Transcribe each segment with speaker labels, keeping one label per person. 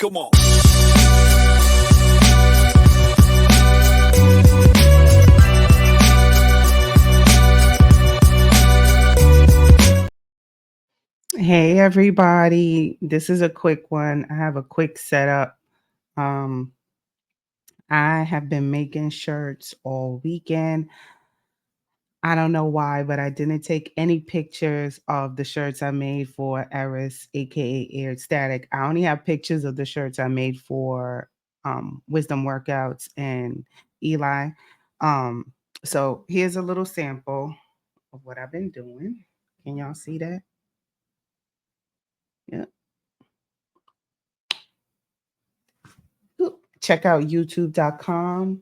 Speaker 1: Come on.
Speaker 2: Hey everybody, this is a quick one. I have a quick setup. Um, I have been making shirts all weekend. I don't know why, but I didn't take any pictures of the shirts I made for Eris, aka Aired Static. I only have pictures of the shirts I made for Wisdom Workouts and Eli. Um, so here's a little sample of what I've been doing. Can y'all see that? Yeah. Check out youtube.com.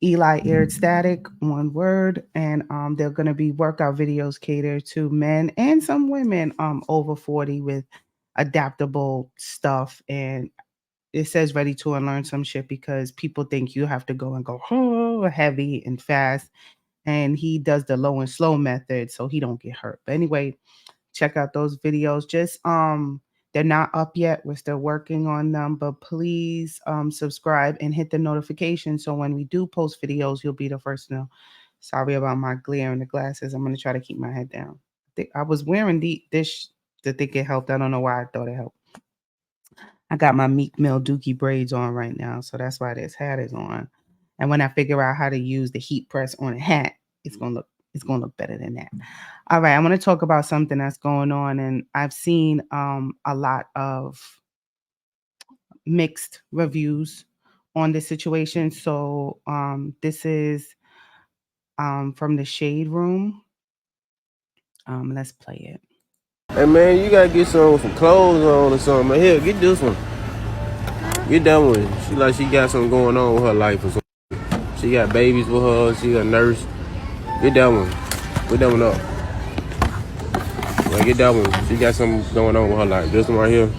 Speaker 2: Eli Aired Static, one word. And they're going to be workout videos catered to men and some women over 40 with adaptable stuff. And it says ready to unlearn some shit because people think you have to go and go heavy and fast. And he does the low and slow method so he don't get hurt. But anyway, check out those videos. Just they're not up yet. We're still working on them, but please subscribe and hit the notification so when we do post videos, you'll be the first to know. Sorry about my glare in the glasses. I'm gonna try to keep my head down. I was wearing this to think it helped. I don't know why I thought it helped. I got my Meek Mill Dookie braids on right now, so that's why this hat is on. And when I figure out how to use the heat press on a hat, it's gonna look better than that. All right, I'm gonna talk about something that's going on, and I've seen a lot of mixed reviews on this situation. So this is from the Shade Room. Let's play it.
Speaker 3: Hey man, you gotta get some clothes on or something. Man, here, get this one. Get that one. She like she got something going on with her life or something. She got babies with her. She a nurse. Get that one. Put that one up. Like, get that one. She got something going on with her life. This one right here.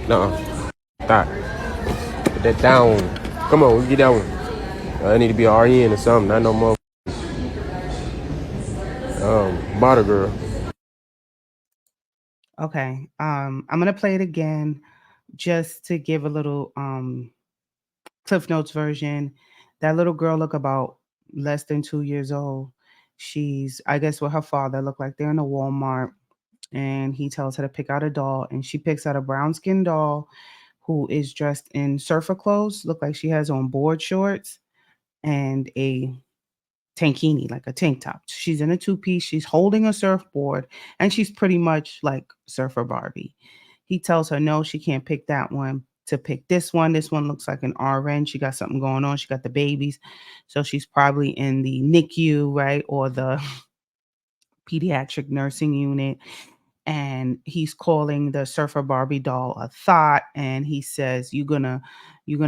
Speaker 3: Nuh-uh. Stop. Put that down. Come on, get that one. I need to be a RN or something. Not no more. Bottle girl.
Speaker 2: Okay. I'm gonna play it again just to give a little Cliff Notes version. That little girl look about less than 2 years old. She's, I guess, with her father. Look like they're in a Walmart, and he tells her to pick out a doll, and she picks out a brown skin doll who is dressed in surfer clothes. Look like she has on board shorts and a tankini, like a tank top. She's in a two piece. She's holding a surfboard, and she's pretty much like Surfer Barbie. He tells her no, she can't pick that one. To pick this one. This one looks like an RN. She got something going on. She got the babies, so she's probably in the NICU, right, or the pediatric nursing unit. And he's calling the Surfer Barbie doll a thought, and he says you're gonna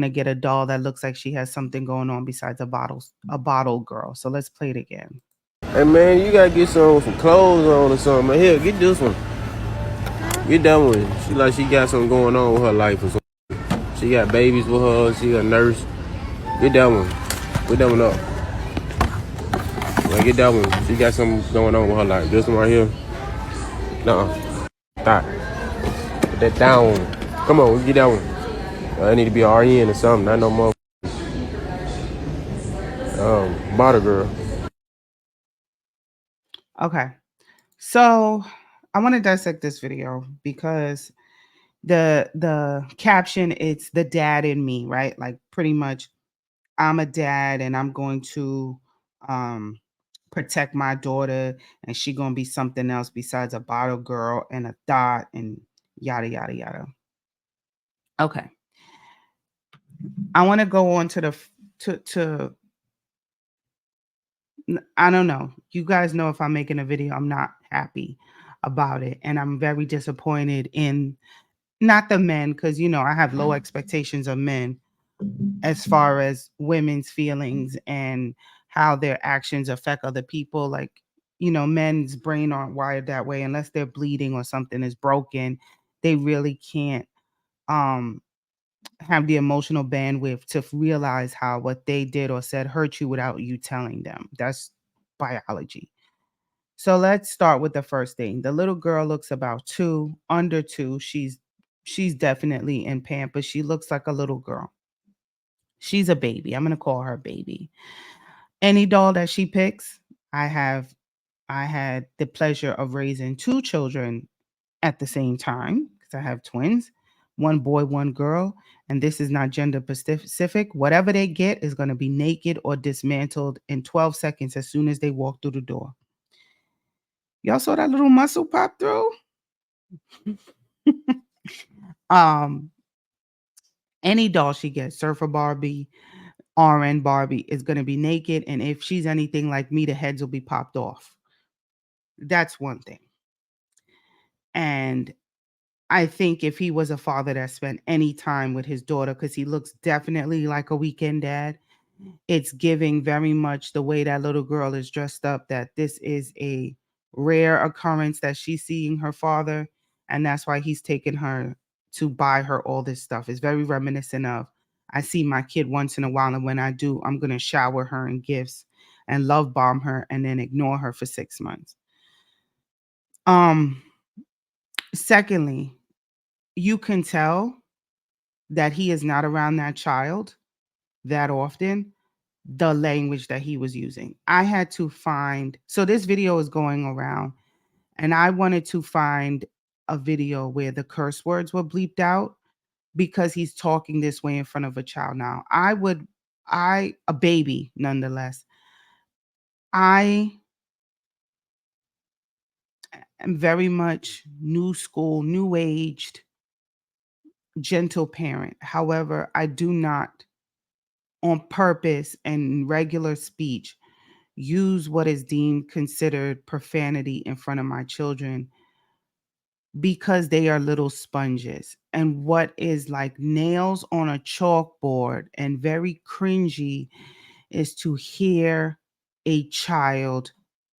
Speaker 2: get a doll that looks like she has something going on besides a bottle girl. So let's play it again.
Speaker 3: Hey man, you gotta get some clothes on or something. Man, here, get this one. Get that one. She like she got something going on with her life or something. She got babies with her. She a nurse. Get that one. Put that one up. Like, get that one. She got something going on with her life. This one right here. Nuh-uh. Stop. Put that down. Come on, get that one. I need to be a RN or something. Not no more. Bottle girl.
Speaker 2: Okay, so I want to dissect this video because the caption, it's the dad in me, right? Like pretty much I'm a dad and I'm going to um protect my daughter, and she gonna be something else besides a bottle girl and a thought and yada yada yada. Okay. I want to go on to the to I don't know. You guys know if I'm making a video, I'm not happy about it, and I'm very disappointed in not the men, because I have low expectations of men as far as women's feelings and how their actions affect other people. Like, men's brain aren't wired that way unless they're bleeding or something is broken. They really can't um have the emotional bandwidth to realize how what they did or said hurt you without you telling them. That's biology. So let's start with the first thing. The little girl looks about two, under two. She's definitely in Pampers. She looks like a little girl. She's a baby. I'm gonna call her baby. Any doll that she picks, I have I had the pleasure of raising two children at the same time because I have twins, one boy, one girl, and this is not gender specific. Whatever they get is going to be naked or dismantled in 12 seconds as soon as they walk through the door. Y'all saw that little muscle pop through? um, any doll she gets, Surfer Barbie, RN Barbie, is going to be naked, and if she's anything like me, the heads will be popped off. That's one thing. And I think if he was a father that spent any time with his daughter, because he looks definitely like a weekend dad, it's giving very much the way that little girl is dressed up that this is a rare occurrence that she's seeing her father. And that's why he's taking her to buy her all this stuff. It's very reminiscent of I see my kid once in a while, and when I do, I'm going to shower her in gifts and love bomb her and then ignore her for 6 months. Um, Secondly, you can tell that he is not around that child that often, the language that he was using. I had to find, so this video is going around, and I wanted to find a video where the curse words were bleeped out because he's talking this way in front of a child now. A baby nonetheless. I am very much new school, new aged, gentle parent. However, I do not on purpose and regular speech use what is deemed considered profanity in front of my children because they are little sponges. And what is like nails on a chalkboard and very cringy is to hear a child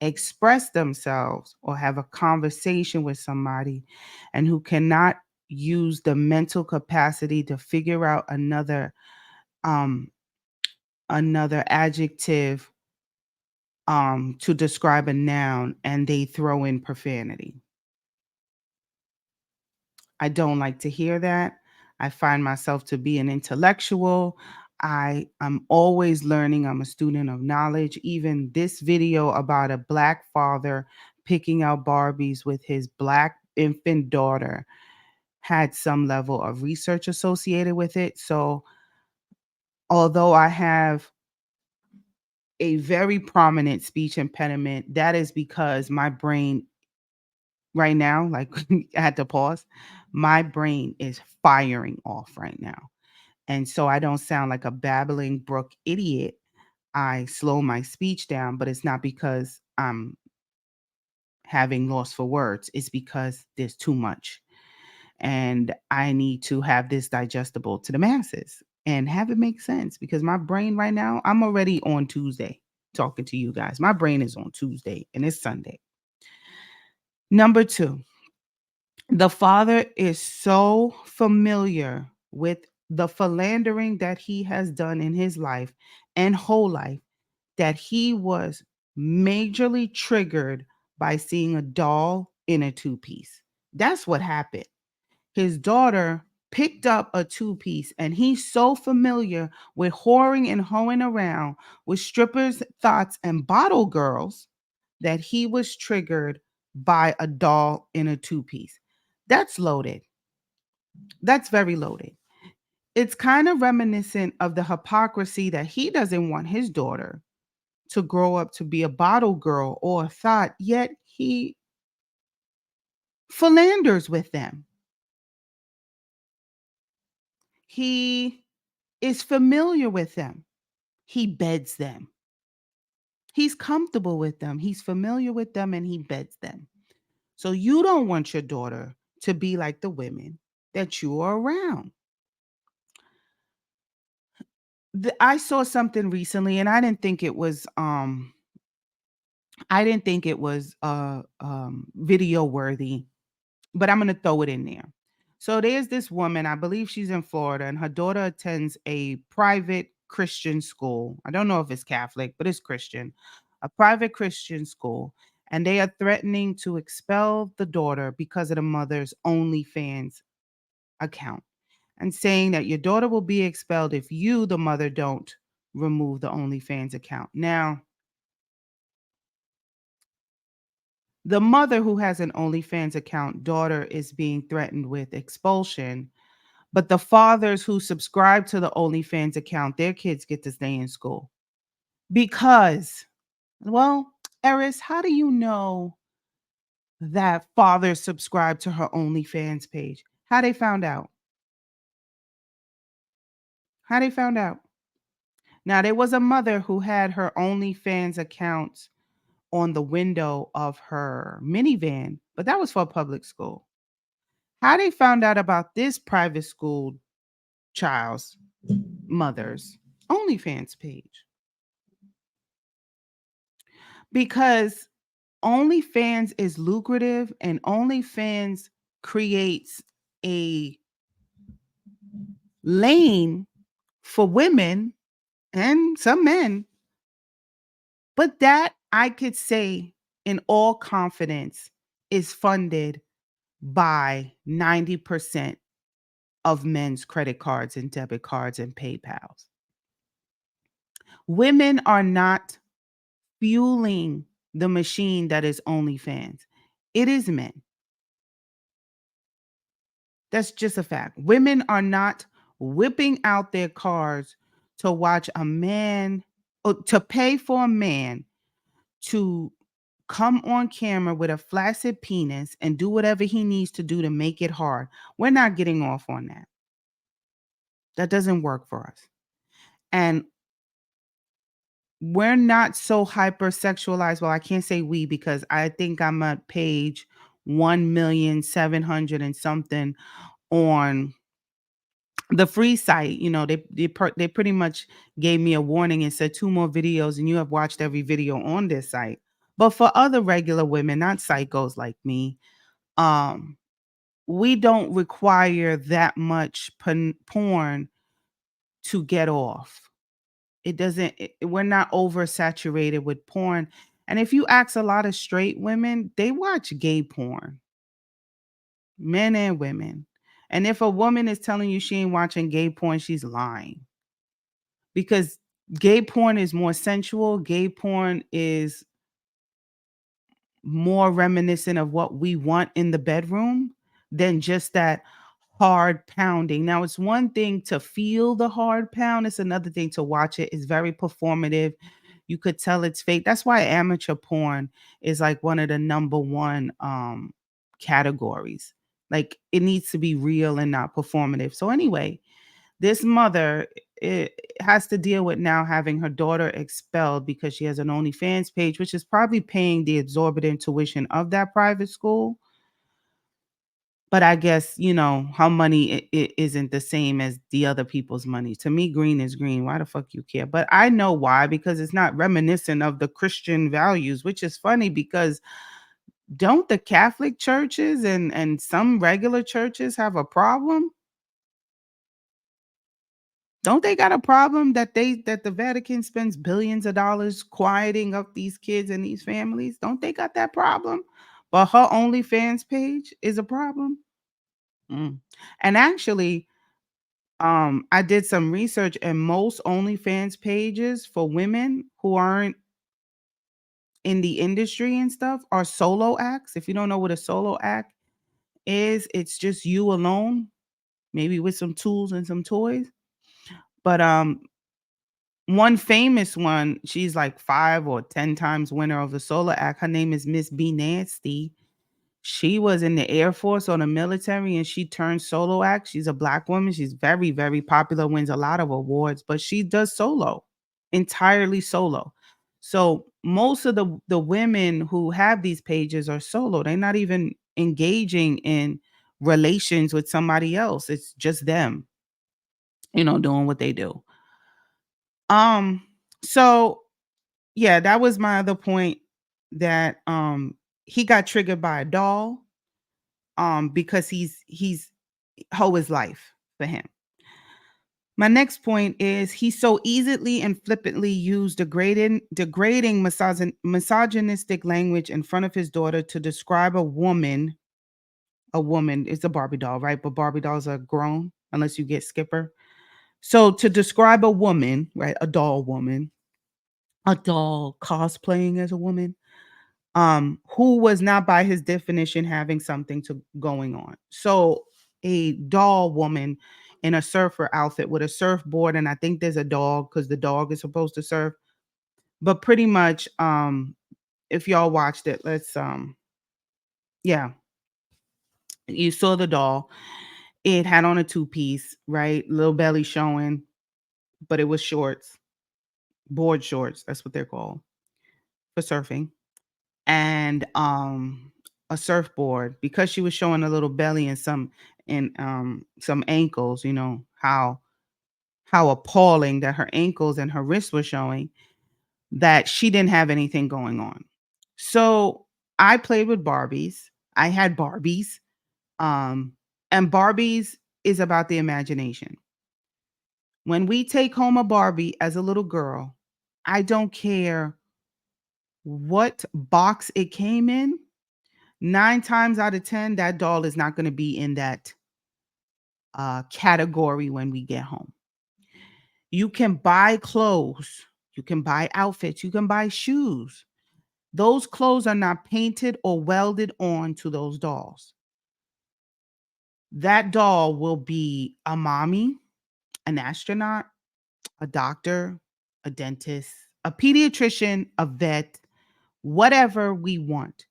Speaker 2: express themselves or have a conversation with somebody and who cannot use the mental capacity to figure out um another adjective to describe a noun, and they throw in profanity. I don't like to hear that. I find myself to be an intellectual. I'm always learning. I'm a student of knowledge. Even this video about a black father picking out Barbies with his black infant daughter had some level of research associated with it. So, although I have a very prominent speech impediment, that is because my brain right now, like I had to pause, my brain is firing off right now. And so I don't sound like a babbling brook idiot. I slow my speech down, but it's not because I'm having loss for words. It's because there's too much. And I need to have this digestible to the masses and have it make sense because my brain right now, I'm already on Tuesday talking to you guys. My brain is on Tuesday and it's Sunday. Number two, the father is so familiar with the philandering that he has done in his life and whole life that he was majorly triggered by seeing a doll in a two-piece. That's what happened. His daughter picked up a two-piece and he's so familiar with whoring and hoeing around with strippers, thoughts, and bottle girls that he was triggered by a doll in a two-piece. That's loaded. That's very loaded. It's kind of reminiscent of the hypocrisy that he doesn't want his daughter to grow up to be a bottle girl or a thought, yet he philanders with them. He is familiar with them. He beds them. He's comfortable with them. He's familiar with them and he beds them. So you don't want your daughter to be like the women that you are around. I saw something recently and I didn't think it was video worthy, but I'm going to throw it in there. So there's this woman, I believe she's in Florida, and her daughter attends a private Christian school. I don't know if it's Catholic, but it's Christian, a private Christian school. And they are threatening to expel the daughter because of the mother's OnlyFans account and saying that your daughter will be expelled if you, the mother, don't remove the OnlyFans account. Now, the mother who has an OnlyFans account daughter is being threatened with expulsion, but the fathers who subscribe to the OnlyFans account, their kids get to stay in school. Because, well, Eris, how do you know that father subscribed to her OnlyFans page? How they found out? How they found out? Now, there was a mother who had her OnlyFans account on the window of her minivan, but that was for public school. How they found out about this private school child's mother's OnlyFans page? Because OnlyFans is lucrative and OnlyFans creates a lane for women and some men. But that I could say in all confidence is funded by 90% of men's credit cards and debit cards and PayPals. Women are not fueling the machine that is OnlyFans. It is men. That's just a fact. Women are not whipping out their cars to watch a man or to pay for a man to come on camera with a flaccid penis and do whatever he needs to do to make it hard. We're not getting off on that. That doesn't work for us. And we're not so hypersexualized. Well, I can't say we because I think I'm at page 1,700,000 and something on the free site. You know, they pretty much gave me a warning and said 2 more videos and you have watched every video on this site. But for other regular women, not psychos like me, um, we don't require that much porn to get off. It doesn't, we're not oversaturated with porn. And if you ask a lot of straight women, they watch gay porn, men and women. And if a woman is telling you she ain't watching gay porn, she's lying. Because gay porn is more sensual. Gay porn is more reminiscent of what we want in the bedroom than just that hard pounding. Now, it's one thing to feel the hard pound, it's another thing to watch it. It's very performative. You could tell it's fake. That's why amateur porn is like one of the number one categories. Like it needs to be real and not performative. So anyway, this mother has to deal with now having her daughter expelled because she has an OnlyFans page, which is probably paying the exorbitant tuition of that private school. But I guess, you know, how money isn't the same as the other people's money. To me, green is green. Why the fuck you care? But I know why, because it's not reminiscent of the Christian values, which is funny because don't the Catholic churches and some regular churches have a problem? Don't they got a problem that the Vatican spends billions of dollars quieting up these kids and these families? Don't they got that problem? But her OnlyFans page is a problem. Mm. And actually, I did some research, and most OnlyFans pages for women who aren't in the industry and stuff are solo acts. If you don't know what a solo act is, it's just you alone, maybe with some tools and some toys. But one famous one, she's like 5 or 10 times winner of the solo act. Her name is Miss B Nasty. She was in the Air Force or the military and she turned solo act. She's a black woman. She's very, very popular, wins a lot of awards, but she does solo, entirely solo. So most of the women who have these pages are solo. They're not even engaging in relations with somebody else. It's just them, you know, doing what they do. Um, so yeah, that was my other point that he got triggered by a doll because he's hoe is life for him. My next point is he so easily and flippantly used degrading misogynistic language in front of his daughter to describe a woman a woman. It's a Barbie doll, right? But Barbie dolls are grown unless you get Skipper. So to describe a woman, right, a doll woman, a doll cosplaying as a woman, who was not by his definition having something to going on. So a doll woman in a surfer outfit with a surfboard, and I think there's a dog because the dog is supposed to surf. But pretty much, if y'all watched it, yeah, you saw the doll. It had on a two-piece, right? Little belly showing, but it was shorts, board shorts. That's what they're called for surfing. And a surfboard because she was showing a little belly and some ankles, how appalling that her ankles and her wrists were showing, that she didn't have anything going on. So I played with Barbies. I had Barbies. Um and Barbies is about the imagination. When we take home a Barbie as a little girl, I don't care what box it came in. 9 times out of 10, that doll is not gonna be in that, category when we get home. You can buy clothes, you can buy outfits, you can buy shoes. Those clothes are not painted or welded on to those dolls. That doll will be a mommy, an astronaut, a doctor, a dentist, a pediatrician, a vet, whatever we want.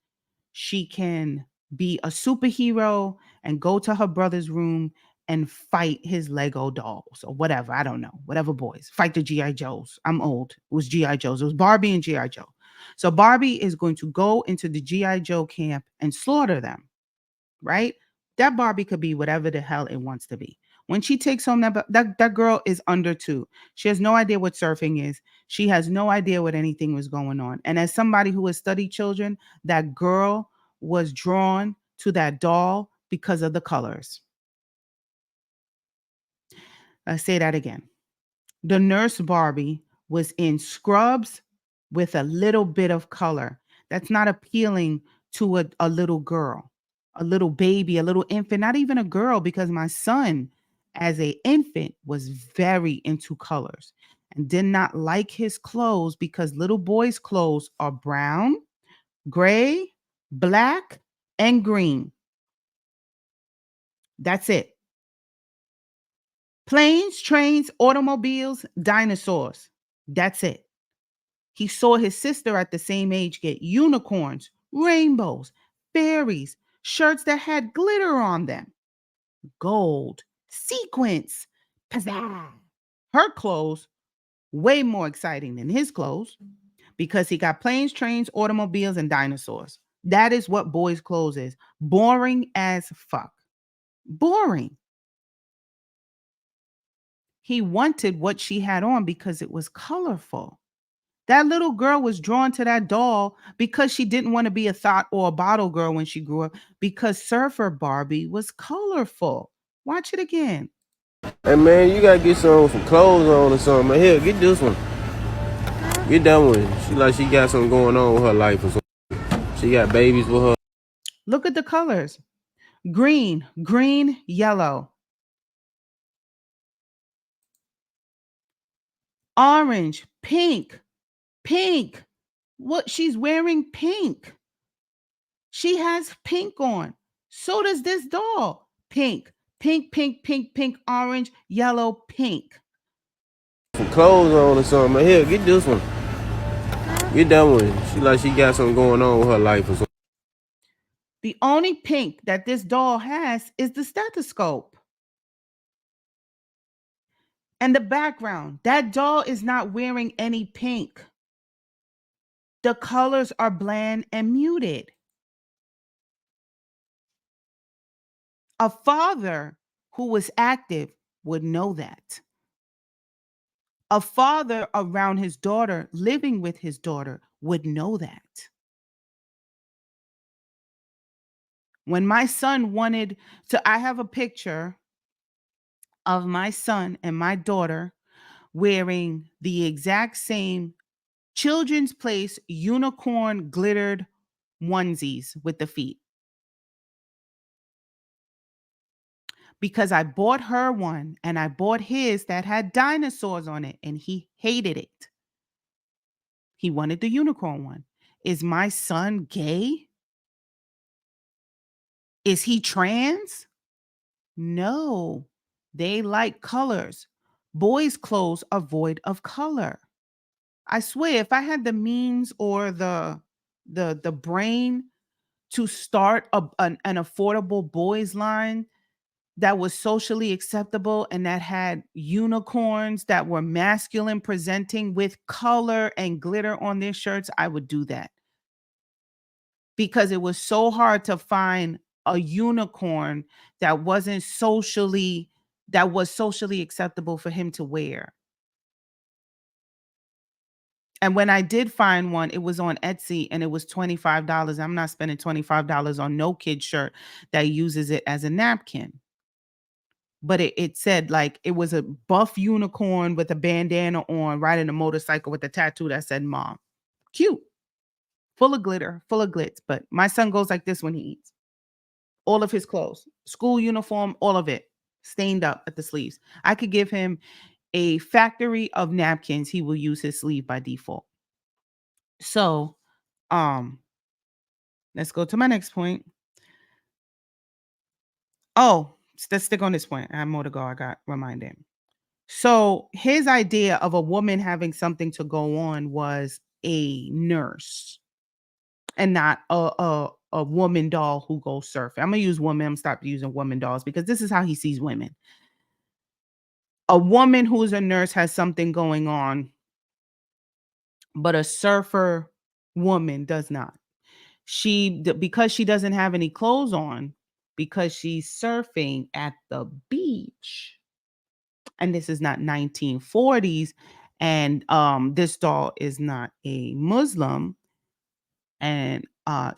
Speaker 2: She can be a superhero and go to her brother's room and fight his Lego dolls or whatever. I don't know. Whatever boys. Fight the G.I. Joes. I'm old. It was G.I. Joes. It was Barbie and G.I. Joe. So Barbie is going to go into the G.I. Joe camp and slaughter them, right? That Barbie could be whatever the hell it wants to be. When she takes home that girl is under 2. She has no idea what surfing is. She has no idea what anything was going on. And as somebody who has studied children, that girl was drawn to that doll because of the colors. I say that again. The nurse Barbie was in scrubs with a little bit of color. That's not appealing to a little girl, a little baby, a little infant, not even a girl, because my son, as a infant, was very into colors and did not like his clothes because little boys' clothes are brown, gray, black, and green. That's it. Planes, trains, automobiles, dinosaurs. That's it. He saw his sister at the same age get unicorns, rainbows, fairies, shirts that had glitter on them, gold, sequins, pizzazz. Her clothes, way more exciting than his clothes because he got planes, trains, automobiles, and dinosaurs. That is what boys' clothes is. Boring as fuck. Boring. He wanted what she had on because it was colorful. That little girl was drawn to that doll because she didn't want to be a thought or a bottle girl when she grew up because Surfer Barbie was colorful. Watch it again.
Speaker 3: Hey man, you gotta get some clothes on or something. Man, here, get this one. Get that one. She like she got something going on with her life or something. She got babies with her.
Speaker 2: Look at the colors. Green, green, yellow. Orange, pink, pink. What she's wearing pink. She has pink on. So does this doll. Pink, pink, pink, pink, pink, orange, yellow, pink.
Speaker 3: Some clothes on or something. Man, here, get this one. Get that one. She like she got something going on with her life or something.
Speaker 2: The only pink that this doll has is the stethoscope. And the background. That doll is not wearing any pink. The colors are bland and muted. A father who was active would know that. A father around his daughter, living with his daughter, would know that. When my son wanted to, I have a picture of my son and my daughter wearing the exact same Children's Place unicorn glittered onesies with the feet. because I bought her one and I bought his that had dinosaurs on it and he hated it. He wanted the unicorn one. Is my son gay? Is he trans? No. They like colors. Boys' clothes are void of color. I swear, if I had the means or the brain to start an affordable boys line that was socially acceptable and that had unicorns that were masculine presenting with color and glitter on their shirts, I would do that. Because it was so hard to find a unicorn that wasn't socially that was socially acceptable for him to wear. And when I did find one, it was on Etsy and it was $25. I'm not spending $25 on no kid shirt that uses it as a napkin. But it said like it was a buff unicorn with a bandana on, riding a motorcycle with a tattoo that said mom. Cute, full of glitter, full of glitz. But my son goes like this when he eats. All of his clothes, school uniform, all of it stained up at the sleeves. I could give him a factory of napkins. He will use his sleeve by default. So, um, let's go to my next point. Oh, let's stick on this point. I have more to go. I got reminded. So his idea of a woman having something to go on was a nurse and not a woman doll who goes surfing. I'm gonna use woman. I'm stop using woman dolls because this is how he sees women. A woman who's a nurse has something going on, but a surfer woman does not. Because she doesn't have any clothes on, because she's surfing at the beach. And this is not 1940s, and this doll is not a Muslim, and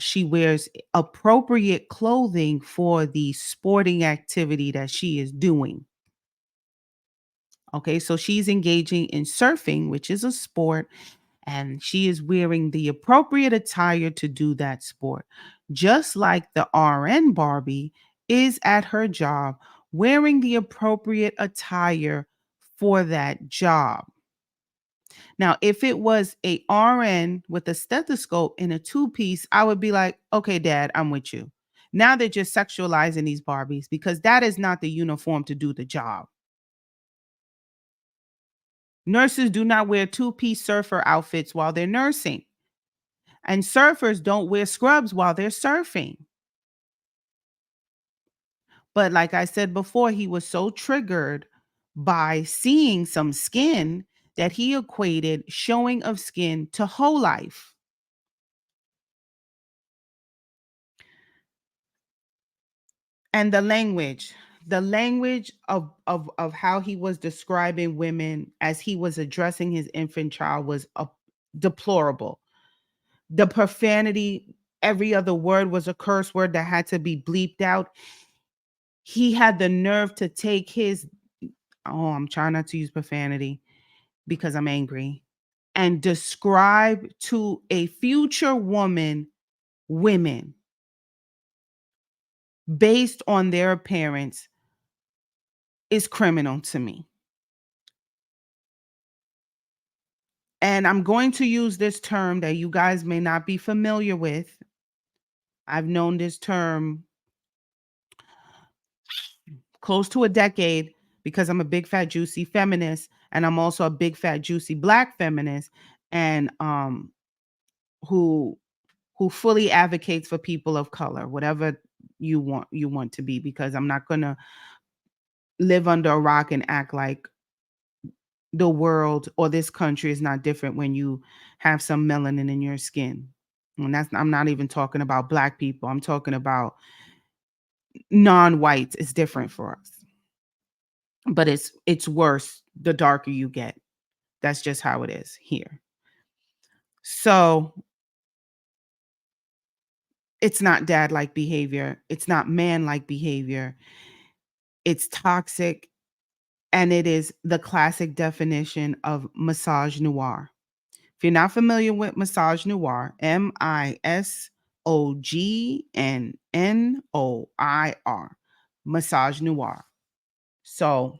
Speaker 2: she wears appropriate clothing for the sporting activity that she is doing. Okay, so she's engaging in surfing, which is a sport, and she is wearing the appropriate attire to do that sport. Just like the RN Barbie is at her job wearing the appropriate attire for that job. Now, if it was a RN with a stethoscope in a two-piece, I would be like, okay, dad, I'm with you. Now they're just sexualizing these Barbies because that is not the uniform to do the job. Nurses do not wear two-piece surfer outfits while they're nursing. And surfers don't wear scrubs while they're surfing. But like I said before, he was so triggered by seeing some skin that he equated showing of skin to whole life. And the language of how he was describing women as he was addressing his infant child was deplorable. The profanity, every other word was a curse word that had to be bleeped out. He had the nerve to take his, oh, I'm trying not to use profanity because I'm angry, and describe to a future woman women based on their appearance is criminal to me. And I'm going to use this term that you guys may not be familiar with. I've known this term close to a decade because I'm a big fat juicy feminist, and I'm also a big fat juicy black feminist, and who fully advocates for people of color, whatever you want to be, because I'm not going to live under a rock and act like the world or this country is not different when you have some melanin in your skin. And I'm not even talking about black people. I'm talking about non-whites. It's different for us. But it's worse the darker you get. That's just how it is here. So it's not dad-like behavior. It's not man-like behavior. It's toxic, and it is the classic definition of misogynoir. If you're not familiar with misogynoir, misogynoir, misogynoir. So,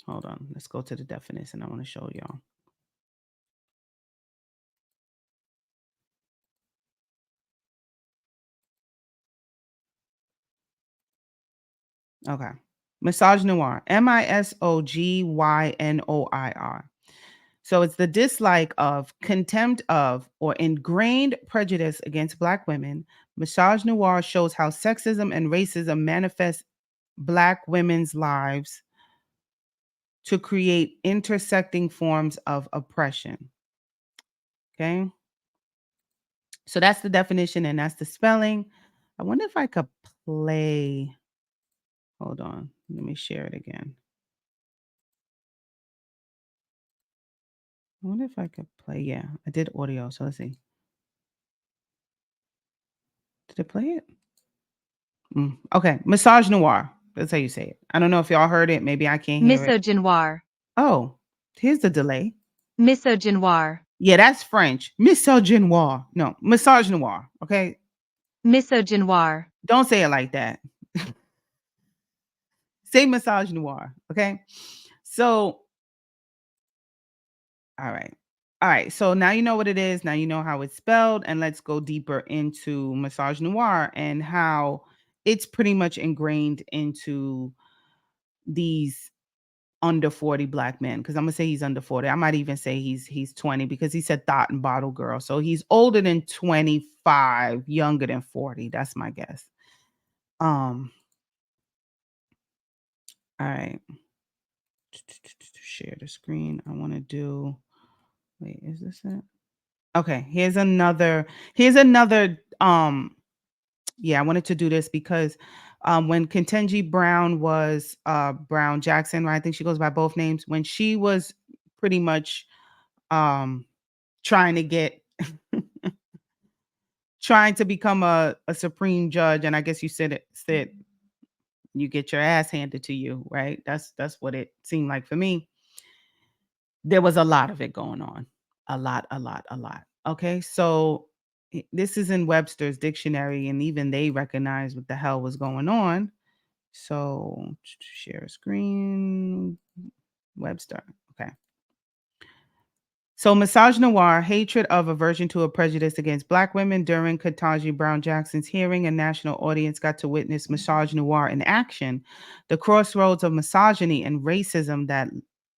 Speaker 2: hold on. Let's go to the definition. I want to show y'all. Okay. Misogynoir. Misogynoir. So it's the dislike of, contempt of, or ingrained prejudice against Black women. Misogynoir shows how sexism and racism manifest Black women's lives to create intersecting forms of oppression. Okay. So that's the definition and that's the spelling. I wonder if I could play. Hold on. Let me share it again. I wonder if I could play. Yeah, I did audio. So let's see. Did it play it? Okay. Misogynoir. That's how you say it. I don't know if y'all heard it. Maybe I can't hear it.
Speaker 1: Misogynoir.
Speaker 2: Oh, here's the delay.
Speaker 1: Misogynoir.
Speaker 2: Yeah, that's French. Misogynoir. No, misogynoir. Okay.
Speaker 1: Misogynoir.
Speaker 2: Don't say it like that. Say misogynoir. Okay. So, all right. All right. So now you know what it is. Now you know how it's spelled. And let's go deeper into misogynoir and how it's pretty much ingrained into these under 40 Black men. Because I'm gonna say he's under 40. I might even say he's 20 because he said thought and bottle girl. So he's older than 25, younger than 40. That's my guess. All right. Share the screen. I want to do. Wait, is this it? Okay, here's another yeah, I wanted to do this because when Ketanji Brown was Brown Jackson, right? I think she goes by both names. When she was pretty much um trying to get trying to become a supreme judge, and I guess you said you get your ass handed to you, right? That's what it seemed like for me. There was a lot of it going on. A lot, a lot, a lot. Okay. So this is in Webster's dictionary, and even they recognize what the hell was going on. So share screen, Webster. Okay. So misogynoir, hatred of, aversion to, or prejudice against Black women. During Ketanji Brown Jackson's hearing, a national audience got to witness misogynoir in action, the crossroads of misogyny and racism that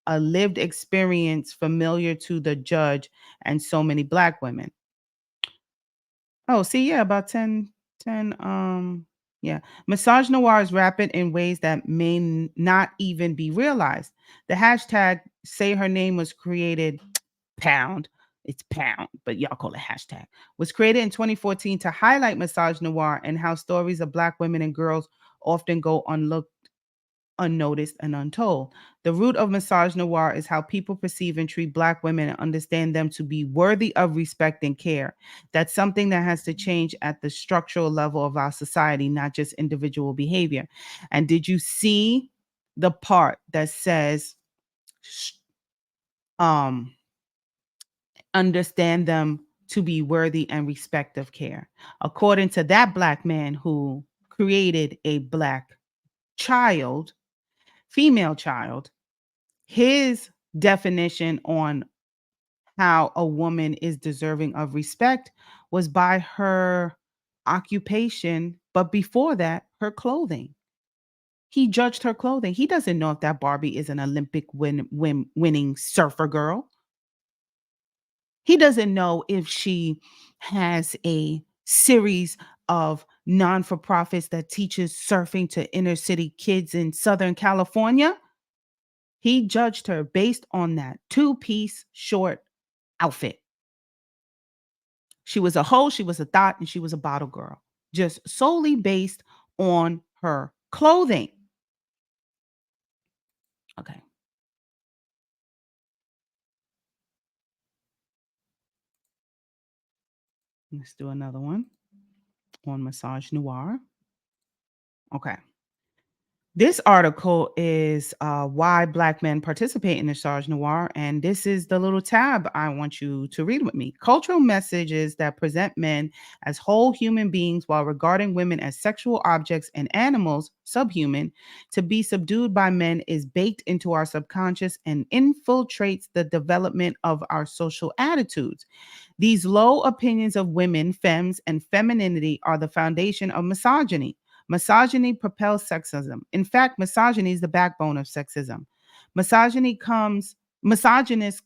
Speaker 2: a lived experience familiar to the judge and so many Black women. Oh, see, yeah, about 10. Yeah. Misogynoir is rapid in ways that may not even be realized. The hashtag say her name was created pound. It's pound, but y'all call it hashtag. Was created in 2014 to highlight misogynoir and how stories of Black women and girls often go unlooked, unnoticed, and untold. The root of misogynoir is how people perceive and treat Black women and understand them to be worthy of respect and care. That's something that has to change at the structural level of our society, not just individual behavior. And did you see the part that says, um, understand them to be worthy and respect of care? According to that Black man who created a Black child, female child, his definition on how a woman is deserving of respect was by her occupation, but before that, her clothing. He judged her clothing. He doesn't know if that Barbie is an Olympic winning surfer girl. He doesn't know if she has a series of non-for-profits that teaches surfing to inner city kids in Southern California. He judged her based on that two-piece short outfit. She was a hoe, she was a thought, and she was a bottle girl, just solely based on her clothing. Okay. Let's do another one on misogynoir. Okay. This article is why Black men participate in misogynoir, and this is the little tab I want you to read with me. Cultural messages that present men as whole human beings while regarding women as sexual objects and animals, subhuman, to be subdued by men is baked into our subconscious and infiltrates the development of our social attitudes. These low opinions of women, femmes, and femininity are the foundation of misogyny. Misogyny propels sexism. In fact, misogyny is the backbone of sexism. Misogynist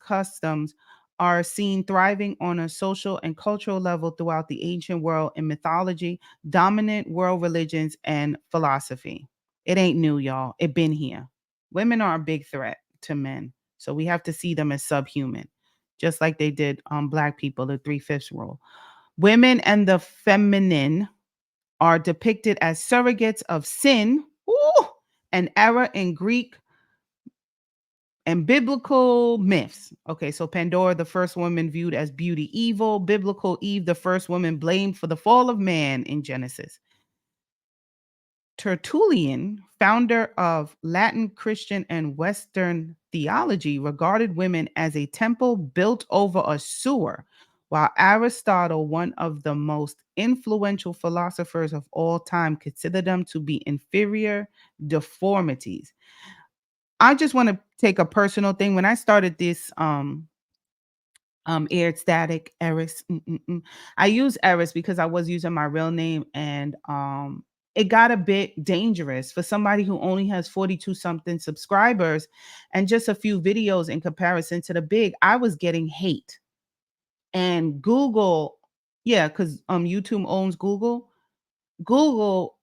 Speaker 2: customs are seen thriving on a social and cultural level throughout the ancient world in mythology, dominant world religions, and philosophy. It ain't new, y'all. It been here. Women are a big threat to men, so we have to see them as subhuman, just like they did Black people, the three-fifths rule. Women and the feminine are depicted as surrogates of sin, ooh, an error in Greek and biblical myths. Okay, so Pandora, the first woman viewed as beauty evil, biblical Eve, the first woman blamed for the fall of man in Genesis. Tertullian, founder of Latin, Christian, and Western theology, regarded women as a temple built over a sewer, while Aristotle, one of the most influential philosophers of all time, considered them to be inferior deformities. I just want to take a personal thing. When I started this aired static Eris. I use Eris because I was using my real name, and it got a bit dangerous for somebody who only has 42 something subscribers and just a few videos in comparison to the big. I was getting hate. And Google, yeah, because YouTube owns Google. Google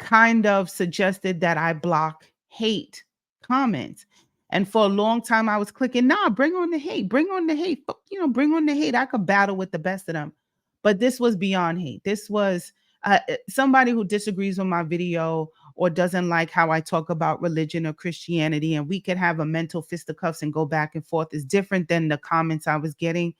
Speaker 2: kind of suggested that I block hate comments. And for a long time, I was clicking, nah, bring on the hate, bring on the hate, bring on the hate. I could battle with the best of them. But this was beyond hate. This was somebody who disagrees with my video or doesn't like how I talk about religion or Christianity, and we could have a mental fisticuffs and go back and forth, is different than the comments I was getting.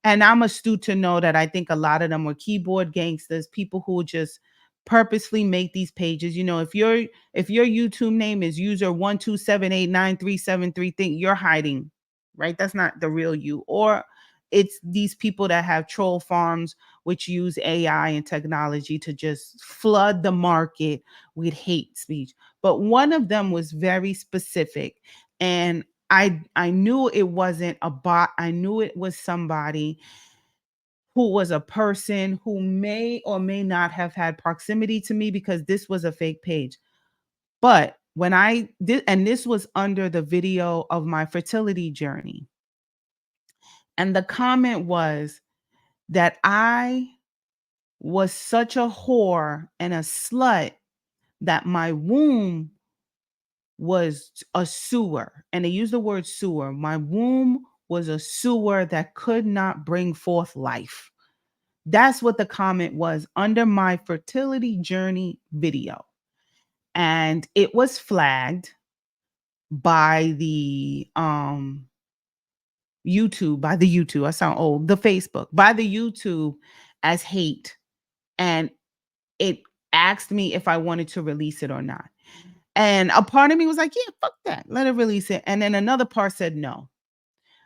Speaker 2: And I'm astute to know that I think a lot of them were keyboard gangsters, people who just purposely make these pages. If your YouTube name is user 127893733, think you're hiding, right? That's not the real you. Or it's these people that have troll farms which use AI and technology to just flood the market with hate speech. But one of them was very specific, and I knew it wasn't a bot. I knew it was somebody who was a person who may or may not have had proximity to me, because this was a fake page. But when I did, and this was under the video of my fertility journey, and the comment was that I was such a whore and a slut that my womb was a sewer. And they use the word sewer. My womb was a sewer that could not bring forth life. That's what the comment was under my fertility journey video. And it was flagged by the YouTube. I sound old. The Facebook, by the YouTube, as hate. And it asked me if I wanted to release it or not. And a part of me was like, yeah, fuck that. Let it release it. And then another part said no,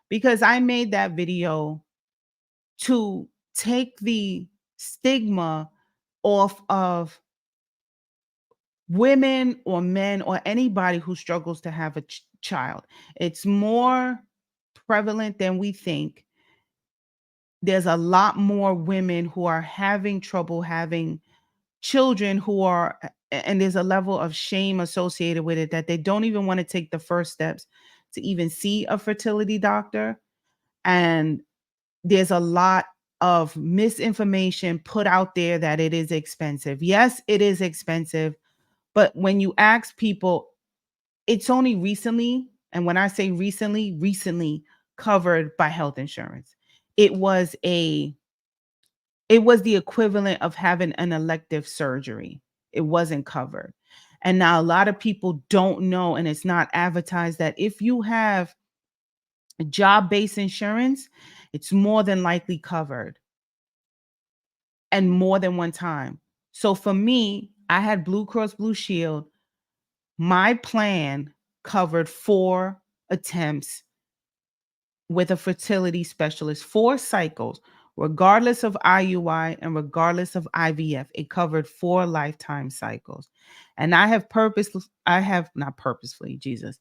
Speaker 2: because I made that video to take the stigma off of women or men or anybody who struggles to have a child. It's more prevalent than we think. There's a lot more women who are having trouble having children who are, and there's a level of shame associated with it that they don't even want to take the first steps to even see a fertility doctor. And there's a lot of misinformation put out there that it is expensive. Yes, it is expensive. But when you ask people, it's only recently, and when I say recently, recently covered by health insurance. It was the equivalent of having an elective surgery. It wasn't covered. And now a lot of people don't know, and it's not advertised, that if you have job-based insurance, it's more than likely covered, and more than one time. So for me, I had Blue Cross Blue Shield. My plan covered 4 attempts with a fertility specialist, 4 cycles, regardless of IUI and regardless of IVF. It covered 4 lifetime cycles. And I have not purposefully, Jesus.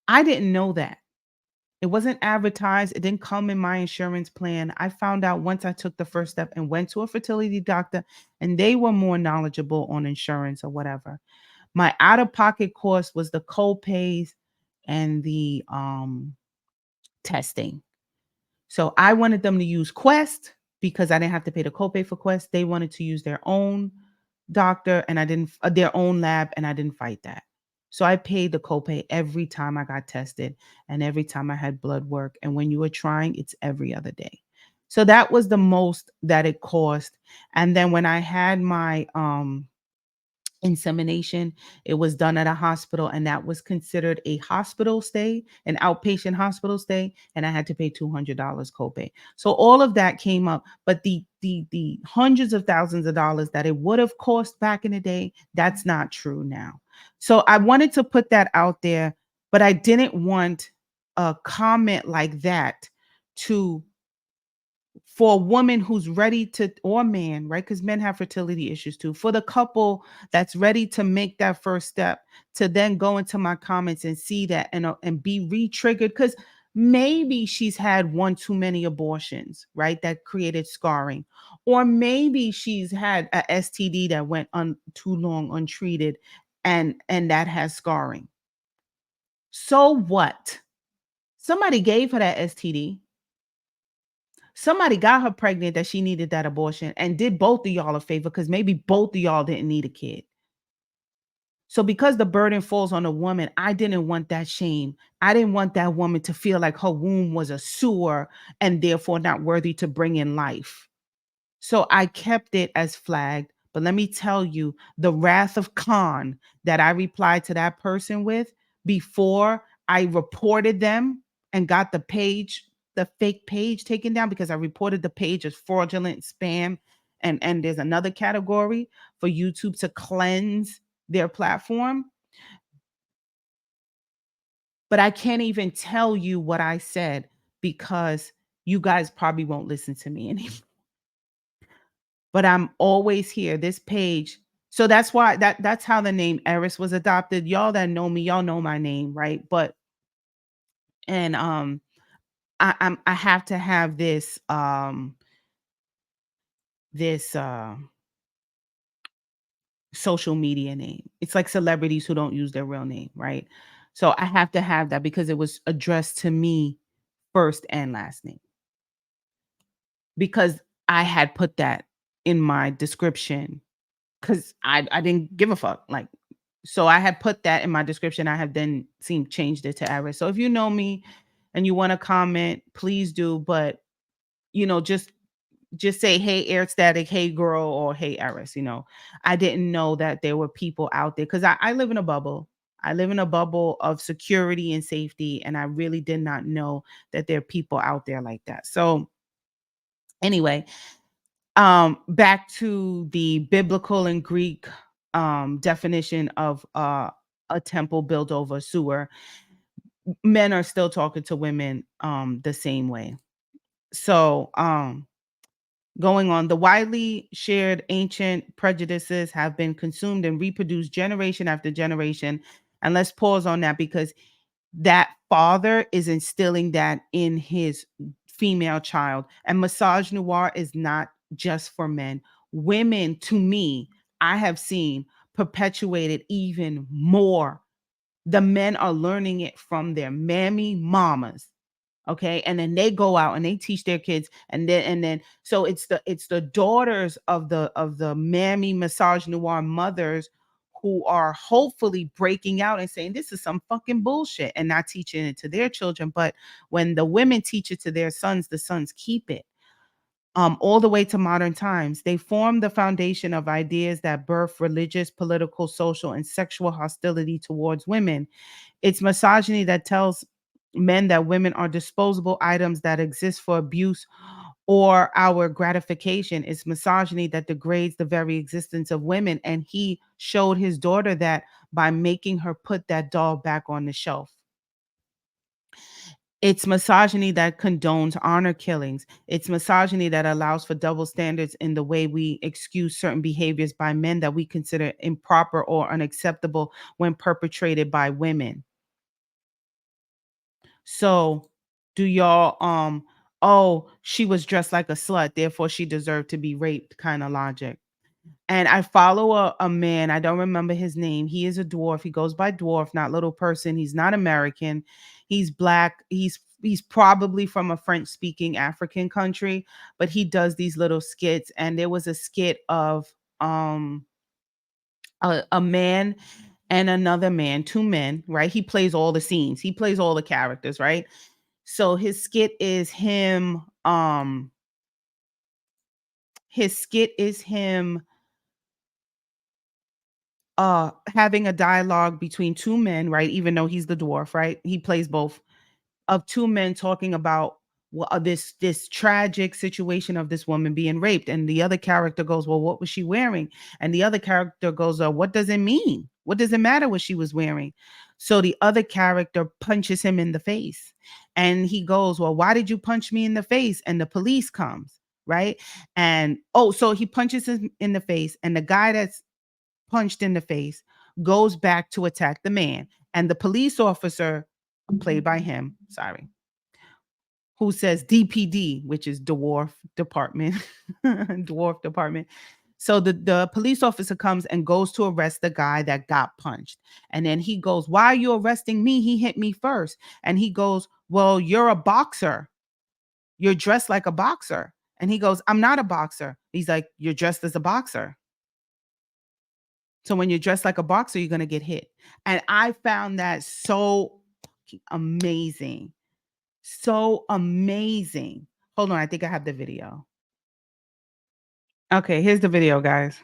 Speaker 2: I didn't know that. It wasn't advertised. It didn't come in my insurance plan. I found out once I took the first step and went to a fertility doctor, and they were more knowledgeable on insurance or whatever. My out-of-pocket cost was the co-pays and the testing. So I wanted them to use Quest because I didn't have to pay the copay for Quest. They wanted to use their own doctor and I didn't their own lab, and I didn't fight that. So I paid the copay every time I got tested and every time I had blood work. And when you were trying, it's every other day. So that was the most that it cost. And then when I had my insemination, it was done at a hospital, and that was considered a hospital stay, an outpatient hospital stay, and I had to pay $200 copay. So all of that came up, but the hundreds of thousands of dollars that it would have cost back in the day, that's not true now. So I wanted to put that out there, but I didn't want a comment like that to for a woman who's ready to, or man, right? Because men have fertility issues too. For the couple that's ready to make that first step, to then go into my comments and see that and be re-triggered, because maybe she's had one too many abortions, right? That created scarring. Or maybe she's had a STD that went too long untreated and that has scarring. So what? Somebody gave her that STD. Somebody got her pregnant that she needed that abortion and did both of y'all a favor because maybe both of y'all didn't need a kid. So because the burden falls on a woman, I didn't want that shame. I didn't want that woman to feel like her womb was a sewer and therefore not worthy to bring in life. So I kept it as flagged. But let me tell you, the wrath of Khan that I replied to that person with before I reported them and got the fake page taken down, because I reported the page as fraudulent spam. And there's another category for YouTube to cleanse their platform. But I can't even tell you what I said because you guys probably won't listen to me anymore. But I'm always here. This page. So that's why that's how the name Eris was adopted. Y'all that know me, y'all know my name, right? But and I have to have this social media name. It's like celebrities who don't use their real name, right? So I have to have that because it was addressed to me first and last name. Because I had put that in my description because I didn't give a fuck. Like, so I had put that in my description. I have then changed it to Eris. So if you know me and you want to comment, please do. But just say, hey, Air Static, hey girl, or hey Eris. I didn't know that there were people out there because I live in a bubble. I live in a bubble of security and safety, and I really did not know that there are people out there like that. So anyway, back to the biblical and Greek definition of a temple built over a sewer. Men are still talking to women the same way. So going on, the widely shared ancient prejudices have been consumed and reproduced generation after generation. And let's pause on that because that father is instilling that in his female child. And misogynoir is not just for men. Women, to me, I have seen perpetuated even more. The men are learning it from their mammy mamas. Okay. And then they go out and they teach their kids. And then so it's the daughters of the mammy misogynoir mothers who are hopefully breaking out and saying this is some fucking bullshit and not teaching it to their children. But when the women teach it to their sons, the sons keep it. All the way to modern times, they form the foundation of ideas that birth religious, political, social, and sexual hostility towards women. It's misogyny that tells men that women are disposable items that exist for abuse or our gratification. It's misogyny that degrades the very existence of women. And he showed his daughter that by making her put that doll back on the shelf. It's misogyny that condones honor killings. It's misogyny that allows for double standards in the way we excuse certain behaviors by men that we consider improper or unacceptable when perpetrated by women. So, do y'all oh, she was dressed like a slut, therefore she deserved to be raped kind of logic. And I follow a man, I don't remember his name. He is a dwarf. He goes by dwarf, not little person. He's not American. He's black. He's probably from a French speaking African country, but he does these little skits. And there was a skit of a man and another man, two men, right? He plays all the scenes. He plays all the characters, right? So his skit is him having a dialogue between two men, right? Even though he's the dwarf, right? He plays both, of two men talking about this tragic situation of this woman being raped, and the other character goes, well, what was she wearing? And the other character goes, what does it mean? What does it matter what she was wearing? So the other character punches him in the face, and he goes, well, why did you punch me in the face? And the police comes, right? And so he punches him in the face, and the guy that's punched in the face goes back to attack the man, and the police officer, played by him, sorry, who says DPD, which is dwarf department, dwarf department. So the police officer comes and goes to arrest the guy that got punched. And then he goes, why are you arresting me? He hit me first. And he goes, well, you're a boxer. You're dressed like a boxer. And he goes, I'm not a boxer. He's like, you're dressed as a boxer. So when you're dressed like a boxer, you're going to get hit. And I found that so amazing. So amazing. Hold on, I think I have the video. Okay, here's the video, guys.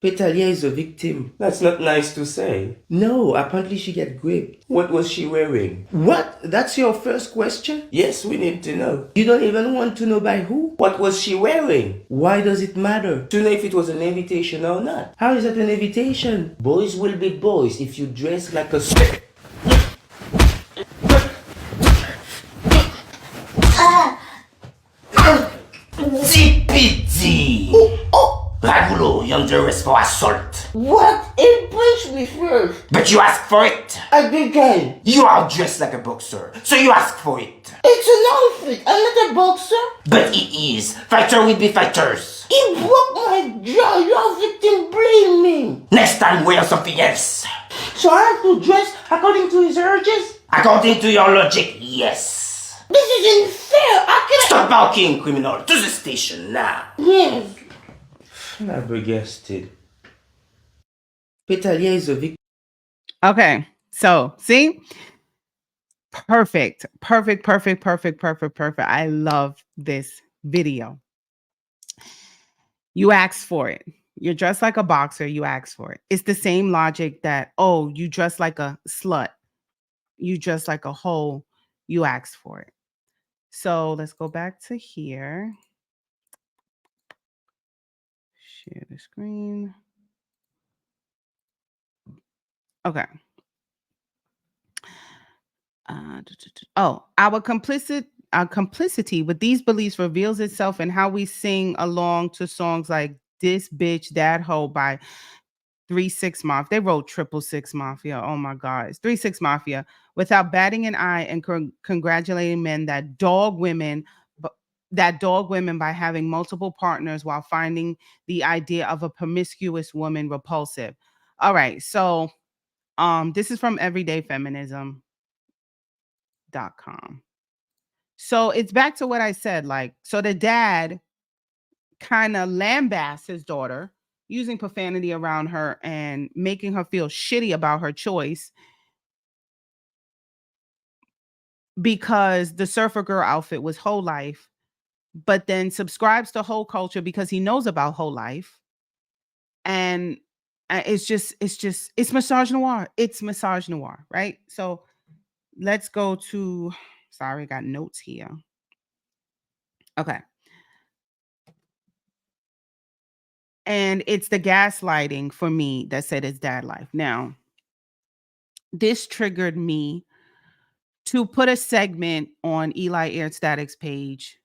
Speaker 4: Petalia is a victim.
Speaker 3: That's not nice to say.
Speaker 4: No, apparently she got raped.
Speaker 3: What was she wearing?
Speaker 4: What? That's your first question?
Speaker 3: Yes, we need to know.
Speaker 4: You don't even want to know by who?
Speaker 3: What was she wearing?
Speaker 4: Why does it matter?
Speaker 3: To know if it was an invitation or not.
Speaker 4: How is that an invitation?
Speaker 3: Boys will be boys if you dress like a...
Speaker 4: DPD! Ragulo, you're under arrest for assault.
Speaker 5: What? It punched me first.
Speaker 4: But you asked for it.
Speaker 5: I didn't.
Speaker 4: You are dressed like a boxer, so you asked for it.
Speaker 5: It's an outfit. I'm not a boxer.
Speaker 4: But he is. Fighter will be fighters.
Speaker 5: He broke my jaw. Your victim blamed me.
Speaker 4: Next time, wear something else.
Speaker 5: So I have to dress according to his urges?
Speaker 4: According to your logic, yes.
Speaker 5: This is unfair. I cannot...
Speaker 4: Stop barking, criminal. To the station now.
Speaker 5: Yes.
Speaker 3: Flabbergasted.
Speaker 4: Petalia is a victim.
Speaker 2: Okay, so see? Perfect. I love this video. You asked for it. You're dressed like a boxer, you asked for it. It's the same logic that, oh, you dress like a slut. You dress like a hoe, you asked for it. So let's go back to here. Share the screen. Okay. Our complicity with these beliefs reveals itself in how we sing along to songs like "This Bitch That Hoe" by 3-6 Mafia. They wrote 666 Mafia. Oh my God, it's 3-6 Mafia. Without batting an eye and congratulating men that dog women by having multiple partners while finding the idea of a promiscuous woman repulsive. All right, so this is from everydayfeminism.com. So it's back to what I said, like, so the dad kind of lambasts his daughter using profanity around her and making her feel shitty about her choice because the surfer girl outfit was whole life, but then subscribes to whole culture because he knows about whole life. And it's misogynoir. It's misogynoir, right? So let's go to, sorry, I got notes here. Okay. And it's the gaslighting for me that said it's dad life. Now, this triggered me to put a segment on Eli Air Static's page.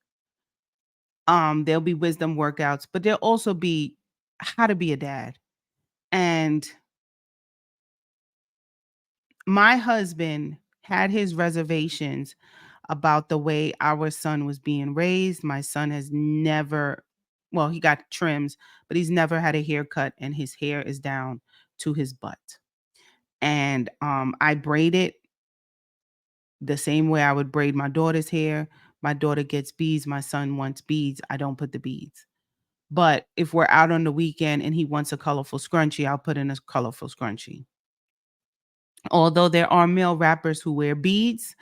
Speaker 2: There'll be wisdom workouts, but there'll also be how to be a dad. And my husband had his reservations about the way our son was being raised. My son has never, well, he got trims, but he's never had a haircut, and his hair is down to his butt. And I braid it the same way I would braid my daughter's hair. My daughter gets beads. My son wants beads. I don't put the beads. But if we're out on the weekend and he wants a colorful scrunchie, I'll put in a colorful scrunchie. Although there are male rappers who wear beads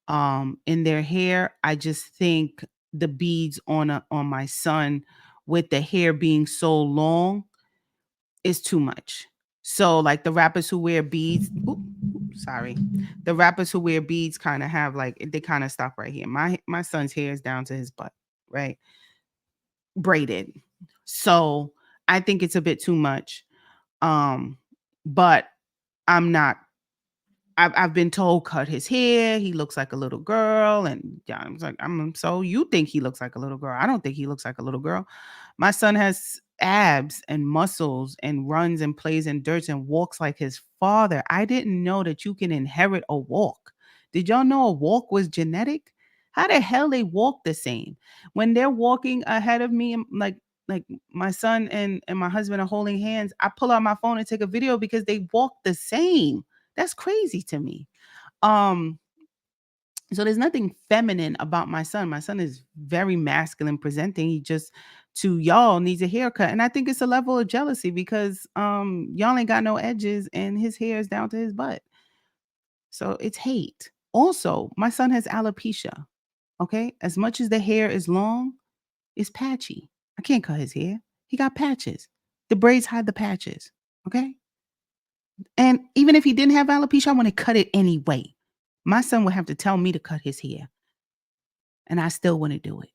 Speaker 2: in their hair, I just think the beads on my son with the hair being so long is too much. So like the rappers who wear beads, the rappers who wear beads kind of have like they kind of stop right here. My son's hair is down to his butt, right? Braided. So I think it's a bit too much. But I'm not. I've been told cut his hair. He looks like a little girl, and yeah, I was like, so you think he looks like a little girl? I don't think he looks like a little girl. My son has abs and muscles and runs and plays in dirt and walks like his father. I didn't know that you can inherit a walk. Did y'all know a walk was genetic? How the hell they walk the same? When they're walking ahead of me, like my son and my husband are holding hands, I pull out my phone and take a video because they walk the same. That's crazy to me. So there's nothing feminine about my son. My son is very masculine presenting. He just to y'all needs a haircut. And I think it's a level of jealousy because y'all ain't got no edges and his hair is down to his butt. So it's hate. Also, my son has alopecia. Okay. As much as the hair is long, it's patchy. I can't cut his hair. He got patches. The braids hide the patches. Okay. And even if he didn't have alopecia, I want to cut it anyway. My son would have to tell me to cut his hair. And I still wouldn't do it.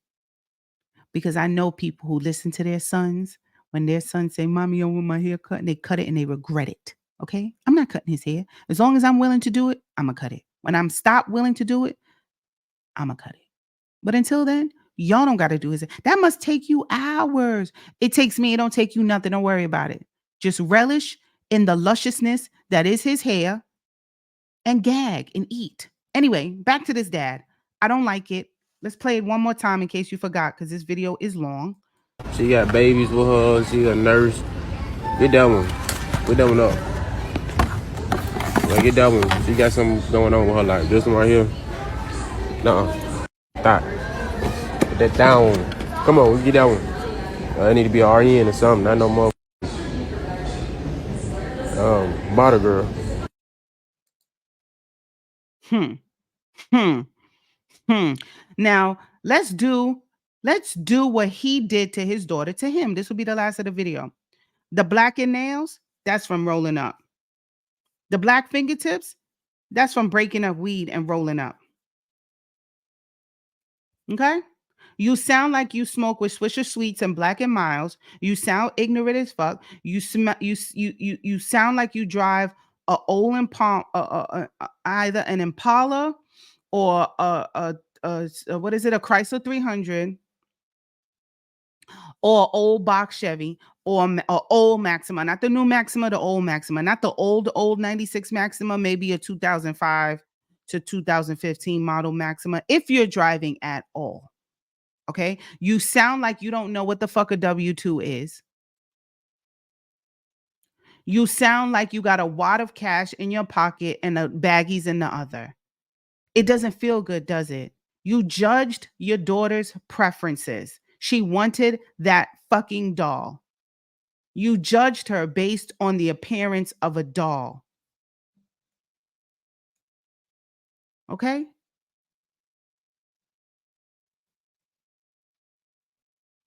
Speaker 2: Because I know people who listen to their sons when their sons say, Mommy, I want my hair cut, and they cut it and they regret it. Okay? I'm not cutting his hair. As long as I'm willing to do it, I'm going to cut it. When I'm stopped willing to do it, I'm going to cut it. But until then, y'all don't got to do it. That must take you hours. It takes me. It don't take you nothing. Don't worry about it. Just relish in the lusciousness that is his hair and gag and eat. Anyway, back to this dad. I don't like it. Let's play it one more time in case you forgot because this video is long.
Speaker 3: She got babies with her. She's a nurse. Get that one. Get that one up. Like, get that one. She got something going on with her life. This one right here. Nuh-uh. Stop. Put that down. Come on, get that one. I need to be an RN or something. Not no more. Bottle girl.
Speaker 2: Now, let's do what he did to his daughter to him. This will be the last of the video. The blackened nails, that's from rolling up. The black fingertips, that's from breaking up weed and rolling up. Okay? You sound like you smoke with Swisher Sweets and Black and Miles. You sound ignorant as fuck. You sound like you drive a old Impala, either an Impala or what is it? A Chrysler 300 or old box Chevy or old Maxima, not the new Maxima, the old Maxima, not the old 96 Maxima, maybe a 2005 to 2015 model Maxima, if you're driving at all. Okay. You sound like you don't know what the fuck a W-2 is. You sound like you got a wad of cash in your pocket and the baggies in the other. It doesn't feel good, does it? You judged your daughter's preferences. She wanted that fucking doll. You judged her based on the appearance of a doll. Okay?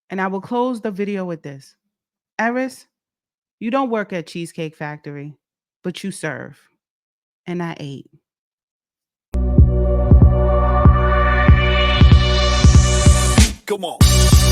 Speaker 2: And I will close the video with this. Eris, you don't work at Cheesecake Factory, but you serve. And I ate.
Speaker 5: Come on.